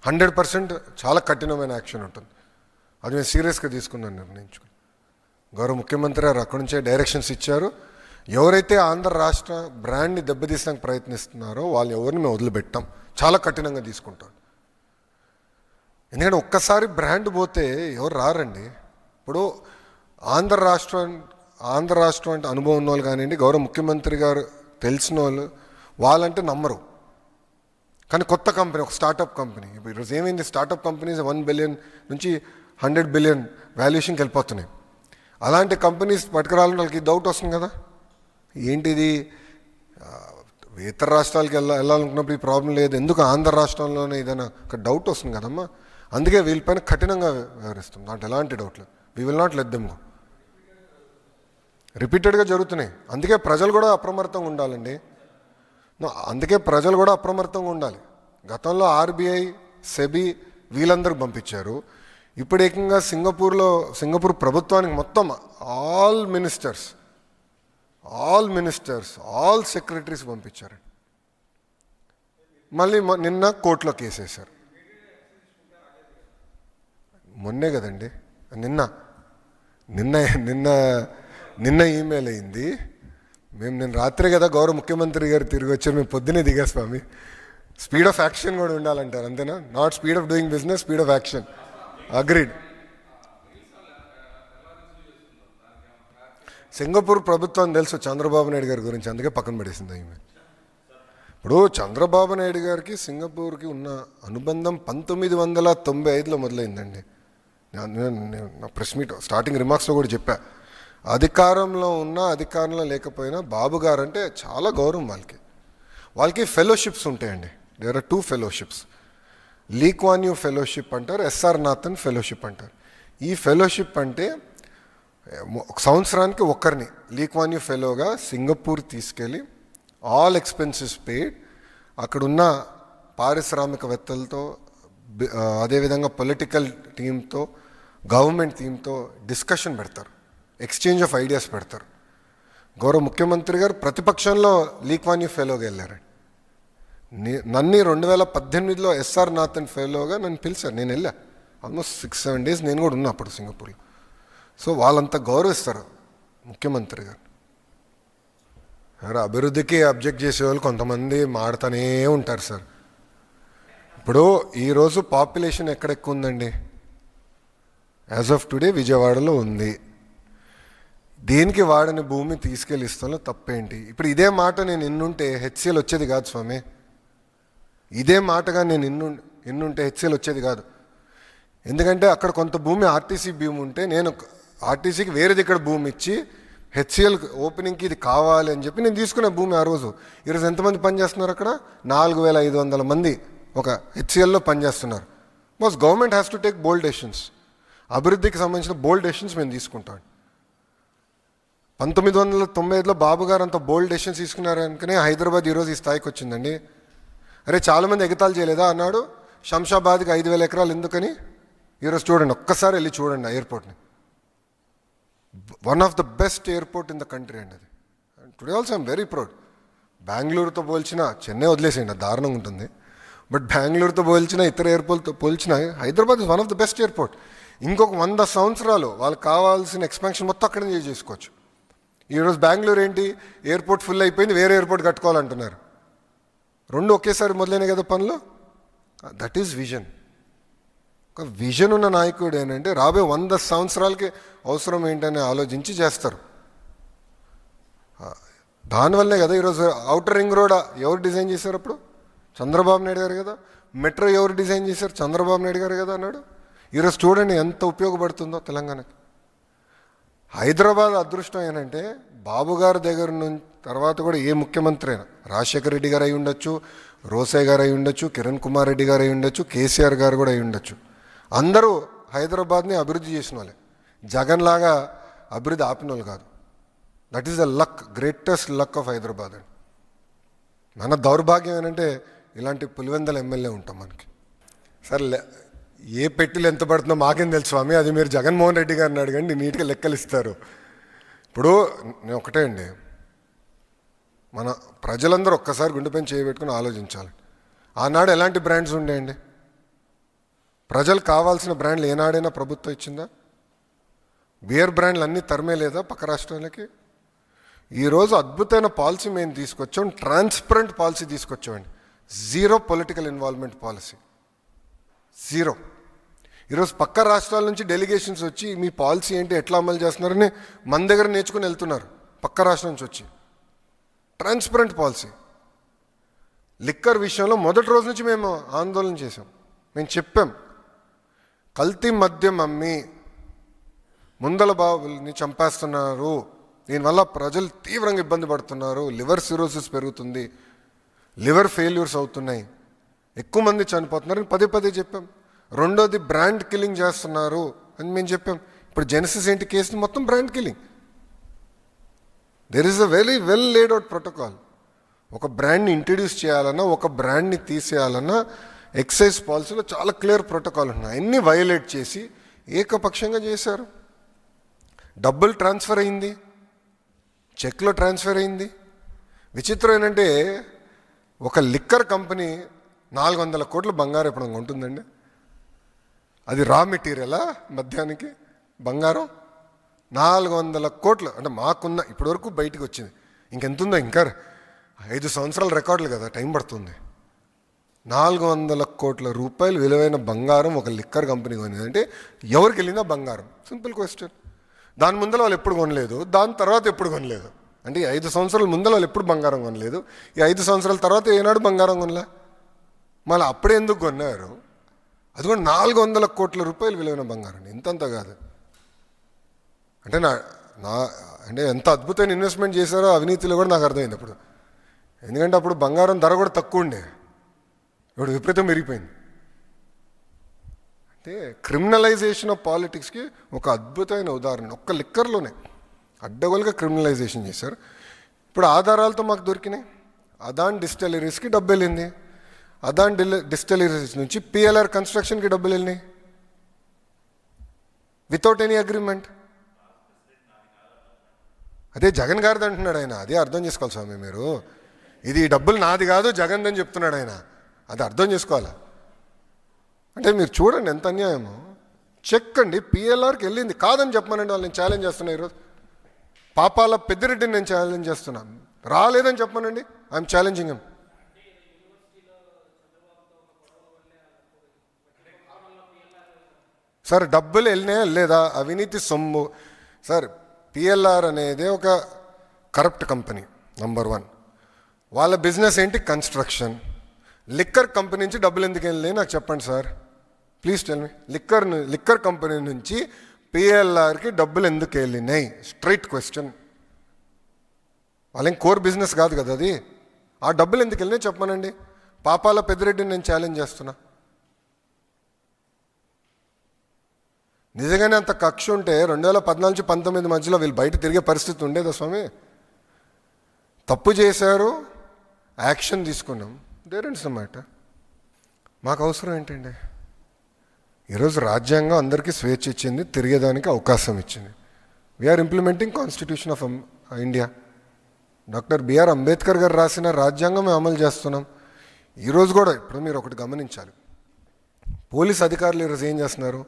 100% చాలా కఠినమైన యాక్షన్ ఉంటుంది. అది నేను సీరియస్గా తీసుకున్నాను, నిర్ణయించుకుని. గౌరవ ముఖ్యమంత్రి గారు అక్కడి నుంచే డైరెక్షన్స్ ఇచ్చారు. ఎవరైతే ఆంధ్ర రాష్ట్ర బ్రాండ్ని దెబ్బతీసడానికి ప్రయత్నిస్తున్నారో వాళ్ళు ఎవరిని మేము వదిలిపెట్టాం, చాలా కఠినంగా తీసుకుంటాం. ఎందుకంటే ఒక్కసారి బ్రాండ్ పోతే ఎవరు రారండి. ఇప్పుడు ఆంధ్ర రాష్ట్రం అంటే అనుభవం ఉన్న వాళ్ళు కానివ్వండి, గౌరవ ముఖ్యమంత్రి గారు తెలిసిన వాళ్ళు, వాళ్ళంటే నమ్మరు. కానీ కొత్త కంపెనీ, ఒక స్టార్టప్ కంపెనీ, ఇప్పుడు ఈరోజు ఏమైంది, స్టార్టప్ కంపెనీస్ 1 బిలియన్ నుంచి 100 బిలియన్ వాల్యుయేషన్కి వెళ్ళిపోతున్నాయి. అలాంటి కంపెనీస్ పట్టుకురావాలని వాళ్ళకి డౌట్ వస్తుంది కదా, ఏంటిది ఇతర రాష్ట్రాలకి వెళ్ళాలనుకున్నప్పుడు ఈ ప్రాబ్లం లేదు, ఎందుకు ఆంధ్ర రాష్ట్రంలోనే ఏదైనా ఒక డౌట్ వస్తుంది కదమ్మా. అందుకే వీళ్ళపైన కఠినంగా వ్యవహరిస్తాం, దాంట్లో ఎలాంటి డౌట్ లేదు. We will not let them go. రిపీటెడ్గా జరుగుతున్నాయి. అందుకే ప్రజలు కూడా అప్రమత్తంగా ఉండాలండి. అందుకే ప్రజలు కూడా అప్రమత్తంగా ఉండాలి. గతంలో ఆర్బీఐ, సెబీ వీళ్ళందరికి పంపించారు. ఇప్పుడు ఏకంగా సింగపూర్ ప్రభుత్వానికి మొత్తం ఆల్ మినిస్టర్స్, ఆల్ సెక్రటరీస్ పంపించారు. మళ్ళీ నిన్న కోర్టులో కేసు వేశారు. మొన్నే కదండి, నిన్న ఈమెయిల్ అయింది. నేను రాత్రే కదా గౌరవ ముఖ్యమంత్రి గారు తిరిగి వచ్చారు, మేము పొద్దునే దిగా స్వామి. స్పీడ్ ఆఫ్ యాక్షన్ కూడా ఉండాలంటారు, అంతేనా? Not speed of doing business, speed of action. Agreed. Singapore ప్రభుత్వం తెలుసు చంద్రబాబు నాయుడు గారి గురించి, అందుకే పక్కన పడేసింది ఈమె. ఇప్పుడు చంద్రబాబు నాయుడు గారికి సింగపూర్కి ఉన్న అనుబంధం 1995లో మొదలైందండి. నా ప్రెస్ మీట్ స్టార్టింగ్ రిమార్క్స్లో కూడా చెప్పా. అధికారంలో ఉన్నా అధికారంలో లేకపోయినా బాబు గారు అంటే చాలా గౌరవం. వాళ్ళకి ఫెలోషిప్స్ ఉంటాయండి. There are 2 fellowships. Lee Kuan Yew fellowship అంటారు, ఎస్ఆర్ నాథన్ ఫెలోషిప్ అంటారు. ఈ ఫెలోషిప్ అంటే ఒక సంవత్సరానికి ఒకరిని లీ క్వాన్ యూ ఫెలోగా సింగపూర్ తీసుకెళ్ళి ఆల్ ఎక్స్పెన్సెస్ పెయిడ్, అక్కడున్న పారిశ్రామికవేత్తలతో, అదేవిధంగా పొలిటికల్ టీంతో, గవర్నమెంట్ టీంతో డిస్కషన్ పెడతారు, ఎక్స్చేంజ్ ఆఫ్ ఐడియాస్ పెడతారు. గౌరవ ముఖ్యమంత్రి గారు ప్రతిపక్షంలో లీ క్వాన్ యూ ఫెలోగా వెళ్ళారండి. నన్ను 2018లో ఎస్ఆర్ నాథన్ ఫెలోగా నన్ను పిలిచారు, నేను వెళ్ళా. ఆల్మోస్ట్ 6-7 డేస్ నేను కూడా ఉన్నా అప్పుడు సింగపూర్లో. సో వాళ్ళంతా గౌరవిస్తారు ముఖ్యమంత్రి గారు. అభివృద్ధికి అబ్జెక్ట్ చేసేవాళ్ళు కొంతమంది మాడుతూనే ఉంటారు సార్. ఇప్పుడు ఈరోజు పాపులేషన్ ఎక్కడ ఎక్కువ ఉందండి? యాజ్ ఆఫ్ టుడే విజయవాడలో ఉంది. దేనికి వాడని భూమి తీసుకెళ్ళి ఇస్తాలో తప్పేంటి? ఇప్పుడు ఇదే మాట నేను ఇన్నుంటే హెచ్సిఎల్ వచ్చేది కాదు స్వామి. ఇదే మాటగా నేను ఇన్నుంటే హెచ్సిఎల్ వచ్చేది కాదు. ఎందుకంటే అక్కడ కొంత భూమి ఆర్టీసీ భూమి ఉంటే నేను ఆర్టీసీకి వేరేది ఇక్కడ భూమి ఇచ్చి హెచ్సిఎల్ ఓపెనింగ్కి ఇది కావాలి అని చెప్పి నేను తీసుకునే భూమి ఆ రోజు. ఈరోజు ఎంతమంది పనిచేస్తున్నారు అక్కడ? 4500 మంది ఒక హెచ్సిఎల్లో పనిచేస్తున్నారు. Because government has to take bold decisions. అభివృద్ధికి సంబంధించిన బోల్డ్ డెసిషన్స్ మేము తీసుకుంటాం. 1995లో బాబు గారు అంత బోల్డ్ డెసిషన్స్ తీసుకున్నారు అనుకునే హైదరాబాద్ ఈరోజు ఈ స్థాయికి వచ్చిందండి. అరే చాలామంది ఎగతాళి చేయలేదా అన్నాడు. శంషాబాద్కి 5000 ఎకరాలు ఎందుకని? ఈరోజు చూడండి, ఒక్కసారి వెళ్ళి చూడండి ఆ ఎయిర్పోర్ట్ని. One of the best airport in the country అండి అది. Today also I'm very proud. బెంగళూరుతో పోల్చిన, చెన్నై వదిలేసేయండి, దారుణంగా ఉంటుంది. బట్ బెంగళూరుతో పోల్చిన, ఇతర ఎయిర్పోర్ట్తో పోల్చిన Hyderabad is one of the best airport. ఇంకొక 100 సంవత్సరాలు వాళ్ళకి కావాల్సిన ఎక్స్పాన్షన్ మొత్తం అక్కడే చేసుకోవచ్చు. ఈరోజు బెంగళూరు ఏంటి, ఎయిర్పోర్ట్ ఫుల్ అయిపోయింది, వేరే ఎయిర్పోర్ట్ కట్టుకోవాలంటున్నారు. 2 ఒకేసారి మొదలైనాయి కదా పనులు. That is vision. ఒక విజన్ ఉన్న నాయకుడు ఏంటంటే రాబోయే 100 సంవత్సరాలకి అవసరం ఏంటని ఆలోచించి చేస్తారు. దానివల్లే కదా ఈరోజు ఔటర్ రింగ్ రోడ్ ఎవరు డిజైన్ చేశారు? అప్పుడు చంద్రబాబు నాయుడు గారు కదా. మెట్రో ఎవరు డిజైన్ చేశారు? చంద్రబాబు నాయుడు గారు కదా అన్నాడు. ఈరోజు చూడండి ఎంత ఉపయోగపడుతుందో తెలంగాణకి. హైదరాబాద్ అదృష్టం ఏంటంటే బాబు గారి దగ్గర నుంచి తర్వాత కూడా ఏ ముఖ్యమంత్రి అయినా, రాజశేఖర రెడ్డి గారు అయి ఉండొచ్చు, రోసయ్య గారు అయి ఉండొచ్చు, కిరణ్ కుమార్ రెడ్డి గారు అయి ఉండొచ్చు, కేసీఆర్ గారు కూడా అయి ఉండొచ్చు. అందరూ హైదరాబాద్ని అభివృద్ధి చేసిన వాళ్ళే. జగన్ లాగా అభివృద్ధి ఆపిన వాళ్ళు కాదు. That is the luck, greatest luck of Hyderabad అండి. మన దౌర్భాగ్యం ఏంటంటే ఇలాంటి పులివెందల ఎమ్మెల్యే ఉంటాం మనకి. సరే, ఏ పెట్టిలు ఎంత పడుతుందో మాకేం తెలుసు స్వామి, అది మీరు జగన్మోహన్ రెడ్డి గారిని అడగండి, నీట్గా లెక్కలు ఇస్తారు. ఇప్పుడు నేను ఒకటే అండి, మన ప్రజలందరూ ఒక్కసారి గుండెపైన చేయబెట్టుకుని ఆలోచించాలి. ఆనాడు ఎలాంటి బ్రాండ్స్ ఉండేయండి? ప్రజలు కావాల్సిన బ్రాండ్లు ఏనాడైనా ప్రభుత్వం ఇచ్చిందా? బియర్ బ్రాండ్లు అన్నీ తరిమేలేదా పక్క రాష్ట్రాలకి? ఈరోజు అద్భుతమైన పాలసీ మేము తీసుకొచ్చాం, ట్రాన్స్పరెంట్ పాలసీ తీసుకొచ్చామండి. Zero political involvement policy, zero. ఈరోజు పక్క రాష్ట్రాల నుంచి డెలిగేషన్స్ వచ్చి మీ పాలసీ ఏంటి, ఎట్లా అమలు చేస్తున్నారని మన దగ్గర నేర్చుకుని వెళ్తున్నారు పక్క రాష్ట్రం నుంచి వచ్చి. Transparent policy. లిక్కర్ విషయంలో మొదటి రోజు నుంచి మేము ఆందోళన చేసాం. మేము చెప్పాం, కల్తీ మద్యం అమ్మి ముందల బాబుల్ని చంపేస్తున్నారు, దీనివల్ల ప్రజలు తీవ్రంగా ఇబ్బంది పడుతున్నారు, లివర్ సిరోసిస్ పెరుగుతుంది, లివర్ ఫెయిల్యూర్స్ అవుతున్నాయి, ఎక్కువ మంది చనిపోతున్నారు అని పదే పదే చెప్పాం. రెండోది బ్రాండ్ కిల్లింగ్ చేస్తున్నారు అని మేము చెప్పాం. ఇప్పుడు జెనసిస్ ఏంటి కేసుని మొత్తం brand killing. There is a very well laid out protocol. ఒక బ్రాండ్ని ఇంట్రడ్యూస్ చేయాలన్నా, ఒక బ్రాండ్ని తీసేయాలన్నా ఎక్సైజ్ పాలసీలో చాలా క్లియర్ ప్రోటోకాల్ ఉన్నాయి. అన్నీ వయలేట్ చేసి ఏకపక్షంగా చేశారు. డబ్బులు ట్రాన్స్ఫర్ అయింది, చెక్లో ట్రాన్స్ఫర్ అయింది. విచిత్రం ఏంటంటే ఒక లిక్కర్ కంపెనీ 400 కోట్ల బంగారం ఎప్పుడు ఉంటుందండి. అది రా మెటీరియలా మద్యానికి బంగారం 400 కోట్లు. అంటే మాకున్న ఇప్పటివరకు బయటికి వచ్చింది, ఇంకెంతుందో ఇంకా 5 సంవత్సరాల రికార్డులు కదా, టైం పడుతుంది. 400 కోట్ల రూపాయలు విలువైన బంగారం ఒక లిక్కర్ కంపెనీ కొనింది అంటే ఎవరికి వెళ్ళిందా బంగారం? Simple question. దాని ముందర వాళ్ళు ఎప్పుడు కొనలేదు, దాని తర్వాత ఎప్పుడు కొనలేదు. అంటే ఈ 5 సంవత్సరాల ముందర వాళ్ళు ఎప్పుడు బంగారం కొనలేదు, ఈ 5 సంవత్సరాల తర్వాత ఏనాడు బంగారం కొనలే. మళ్ళీ అప్పుడే ఎందుకు కొన్నారు? అది కూడా 400 కోట్ల రూపాయలు విలువైన బంగారం, ఇంతంత కాదు. అంటే అంటే ఎంత అద్భుతమైన ఇన్వెస్ట్మెంట్ చేశారో అవినీతిలో కూడా నాకు అర్థమైంది అప్పుడు. ఎందుకంటే అప్పుడు బంగారం ధర కూడా తక్కువ ఉండే, ఇప్పుడు విపరీతం పెరిగిపోయింది. అంటే క్రిమినలైజేషన్ ఆఫ్ పాలిటిక్స్కి ఒక అద్భుతమైన ఉదాహరణ ఒక్క లిక్కర్లోనే అడ్డగోలుగా క్రిమినలైజేషన్ చేశారు. ఇప్పుడు ఆధారాలతో మాకు దొరికినాయి. అదాన్ డిస్టిలరీస్కి డబ్బు వెళ్ళింది, అదాన్ డిస్టిలరీస్ నుంచి పిఎల్ఆర్ కన్స్ట్రక్షన్కి డబ్బులు వెళ్ళినాయి వితౌట్ ఎనీ అగ్రిమెంట్. అదే జగన్ గారిది అంటున్నాడు ఆయన. అదే అర్థం చేసుకోవాలి స్వామి మీరు. ఇది డబ్బులు నాది కాదు జగన్ అని చెప్తున్నాడు ఆయన. అది అర్థం చేసుకోవాలా? అంటే మీరు చూడండి ఎంత అన్యాయమో. చెక్ అండి పిఎల్ఆర్కి వెళ్ళింది, కాదని చెప్పమనండి. వాళ్ళు నేను ఛాలెంజ్ చేస్తున్నా ఈరోజు. పాపాల పెద్దిరెడ్డిని నేను ఛాలెంజ్ చేస్తున్నాను, రాలేదని చెప్పమనండి. I'm challenging him. సార్ డబ్బులు వెళ్ళినాయా లేదా? అవినీతి సొమ్ము సార్. పిఎల్ఆర్ అనేది ఒక కరప్ట్ కంపెనీ నంబర్ 1. వాళ్ళ బిజినెస్ ఏంటి? కన్స్ట్రక్షన్. లిక్కర్ కంపెనీ నుంచి డబ్బులు ఎందుకు వెళ్ళినాయి నాకు చెప్పండి sir, please tell me. Liquor company నుంచి పిఎల్ఆర్కి డబ్బులు ఎందుకు వెళ్ళినాయి? Straight question. వాళ్ళేం కోర్ బిజినెస్ కాదు కదా అది. ఆ డబ్బులు ఎందుకు వెళ్ళినాయి చెప్పమనండి. పాపాల పెద్దిరెడ్డిని నేను ఛాలెంజ్ చేస్తున్నా. నిజంగానే అంత కక్ష ఉంటే 2014 నుంచి 19 మధ్యలో వీళ్ళు బయట తిరిగే పరిస్థితి ఉండేదా స్వామి? తప్పు చేశారు, యాక్షన్ తీసుకున్నాం, దేర్ ఇస్ ద మ్యాటర్. మాకు అవసరం ఏంటండి? ఈరోజు రాజ్యాంగం అందరికీ స్వేచ్ఛ ఇచ్చింది, తిరిగేదానికి అవకాశం ఇచ్చింది. We are implementing constitution of India. Doctor BR Ambedkar garu రాసిన రాజ్యాంగం మేము అమలు చేస్తున్నాం. ఈరోజు కూడా ఇప్పుడు మీరు ఒకటి గమనించాలి, పోలీస్ అధికారులు ఈరోజు ఏం చేస్తున్నారు?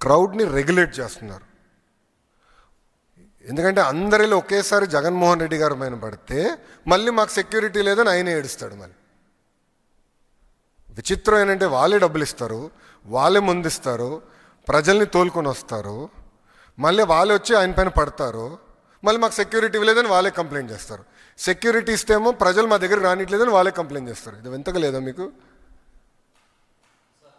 క్రౌడ్ని రెగ్యులేట్ చేస్తున్నారు. ఎందుకంటే అందరిలో ఒకేసారి జగన్మోహన్ రెడ్డి గారి పైన పడితే మళ్ళీ మాకు సెక్యూరిటీ లేదని ఆయనే ఏడుస్తాడు. మళ్ళీ విచిత్రం ఏంటంటే వాళ్ళే డబ్బులు ఇస్తారు, వాళ్ళే ముందిస్తారు, ప్రజల్ని తోలుకొని వస్తారు, మళ్ళీ వాళ్ళే వచ్చి ఆయన పైన పడతారు, మళ్ళీ మాకు సెక్యూరిటీ లేదని వాళ్ళే కంప్లైంట్ చేస్తారు. సెక్యూరిటీ ఇస్తేమో ప్రజలు మా దగ్గరికి రానిట్లేదని వాళ్ళే కంప్లైంట్ చేస్తారు. ఇది వింతగా లేదా మీకు?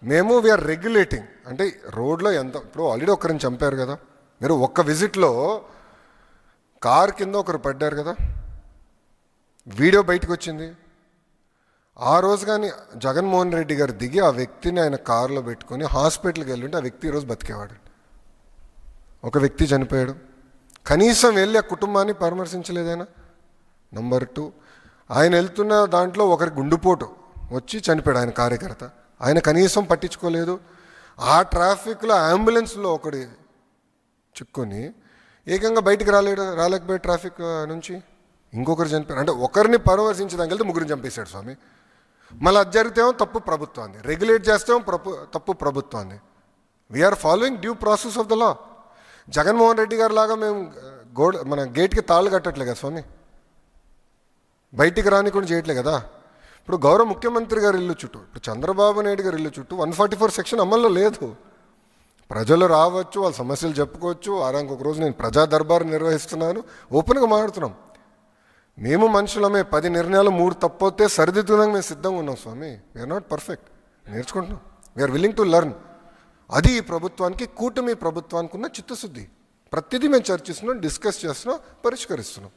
మేము వీఆర్ రెగ్యులేటింగ్. అంటే రోడ్లో ఎంత ఇప్పుడు ఆల్రెడీ ఒకరిని చంపారు కదా, మీరు ఒక్క విజిట్లో కార్ కింద ఒకరు పడ్డారు కదా, వీడియో బయటకు వచ్చింది. ఆ రోజు కానీ జగన్మోహన్ రెడ్డి గారు దిగి ఆ వ్యక్తిని ఆయన కారులో పెట్టుకొని హాస్పిటల్కి వెళ్ళుంటే ఆ వ్యక్తి ఈరోజు బతికేవాడు. ఒక వ్యక్తి చనిపోయాడు, కనీసం వెళ్ళి ఆ కుటుంబాన్ని పరామర్శించలేదైనా. నంబర్ 2, ఆయన వెళ్తున్న దాంట్లో ఒకరి గుండుపోటు వచ్చి చనిపోయాడు ఆయన కార్యకర్త, ఆయన కనీసం పట్టించుకోలేదు. ఆ ట్రాఫిక్లో అంబులెన్స్లో ఒకటి చిక్కుని ఏకంగా బయటికి రాలేకపోయాడు ట్రాఫిక్ నుంచి. ఇంకొకరు చనిపోయారు. అంటే ఒకరిని పరామర్శించడానికి వెళ్తే ముగ్గురిని చంపేశాడు స్వామి. మళ్ళీ అది జరిగితేమో తప్పు ప్రభుత్వాన్ని, రెగ్యులేట్ చేస్తేమో తప్పు ప్రభుత్వాన్ని. We are following due process of the law. Jaganmohan Reddy garu లాగా మేము మన గేట్కి తాళ్ళు కట్టట్లే కదా స్వామి, బయటికి రాని కూడా చేయట్లే కదా. ఇప్పుడు గౌరవ ముఖ్యమంత్రి గారి ఇల్లు చుట్టూ, ఇప్పుడు చంద్రబాబు నాయుడు గారి ఇల్లు చుట్టూ 144 సెక్షన్ అమల్లో లేదు. ప్రజలు రావచ్చు, వాళ్ళ సమస్యలు చెప్పుకోవచ్చు. వారానికి ఒక రోజు నేను ప్రజా దర్బారు నిర్వహిస్తున్నాను, ఓపెన్గా మాట్లాడుతున్నాం. మేము మనుషులమే, 10 నిర్ణయాలు 3 తప్పొస్తే సరిదిద్దడానికి మేము సిద్ధంగా ఉన్నాం స్వామి. వీఆర్ నాట్ పర్ఫెక్ట్, నేర్చుకుంటున్నాం. We are willing to learn. అది ఈ ప్రభుత్వానికి, కూటమి ప్రభుత్వానికి ఉన్న చిత్తశుద్ధి. ప్రతిదీ మేము చర్చిస్తున్నాం, డిస్కస్ చేస్తున్నాం, పరిష్కరిస్తున్నాం.